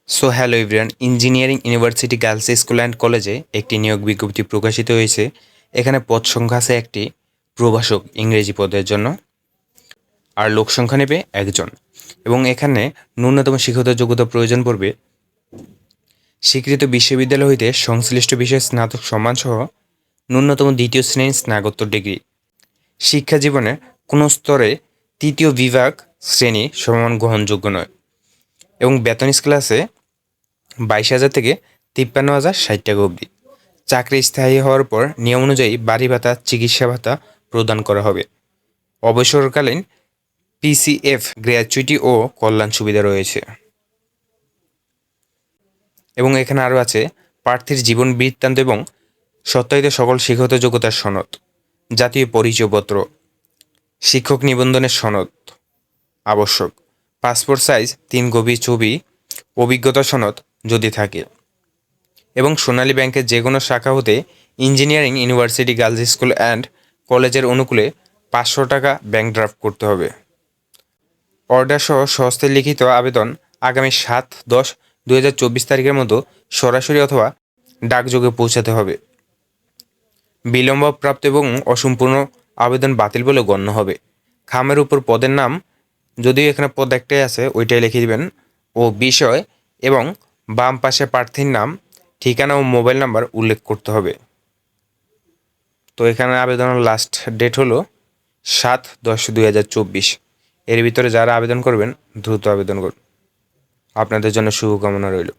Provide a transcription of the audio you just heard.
So hello everyone, engineering university girls school and কলেজে একটি নিয়োগ বিজ্ঞপ্তি প্রকাশিত হয়েছে। এখানে পদ সংখ্যা আছে একটি, প্রভাষক ইংরেজি পদের জন্য, আর লোক সংখ্যা নেবে একজন। এবং এখানে ন্যূনতম শিক্ষাগত যোগ্যতা প্রয়োজন পড়বে স্বীকৃত বিশ্ববিদ্যালয় হইতে সংশ্লিষ্ট বিষয়ে স্নাতক সম্মানসহ ন্যূনতম দ্বিতীয় শ্রেণীর স্নাতকোত্তর ডিগ্রি। শিক্ষা জীবনে কোনো স্তরে তৃতীয় বিভাগ শ্রেণী সমান গ্রহণযোগ্য নয়। এবং বেতন স্কেল আছে 22,000 থেকে 53,060 টাকা অবধি। চাকরি স্থায়ী হওয়ার পর নিয়ম অনুযায়ী বাড়ি ভাতা, চিকিৎসা ভাতা প্রদান করা হবে। অবসরকালীন পিসিএফ, গ্র্যাচুইটি ও কল্যাণ সুবিধা রয়েছে। এবং এখানে আরও আছে প্রার্থীর জীবন বৃত্তান্ত এবং সত্যায়িত সকল শিক্ষাগত যোগ্যতার সনদ, জাতীয় পরিচয়পত্র, শিক্ষক নিবন্ধনের সনদ আবশ্যক, পাসপোর্ট সাইজ 3 কপি ছবি, অভিজ্ঞতা সনদ যদি থাকে, এবং সোনালী ব্যাংকের যে কোনো শাখা হতে engineering university girls school and কলেজের অনুকূলে 500 টাকা ব্যাংক ড্রাফট করতে হবে। অর্ডার সহ স্বহস্তে লিখিত আবেদন আগামী 7/10/2024 তারিখের মতো সরাসরি অথবা ডাকযোগে পৌঁছাতে হবে। বিলম্বপ্রাপ্ত এবং অসম্পূর্ণ আবেদন বাতিল বলে গণ্য হবে। খামের উপর পদের নাম, যদিও এখানে পদ একটাই আছে, ওইটাই লিখে দিবেন, ও বিষয়, এবং বাম পাশে প্রার্থীর নাম, ঠিকানা ও মোবাইল নাম্বার উল্লেখ করতে হবে। তো এখানে আবেদনের লাস্ট ডেট হলো 7/10/2024। এর ভিতরে যারা আবেদন করবেন দ্রুত আবেদন করুন। আপনাদের জন্য শুভকামনা রইল।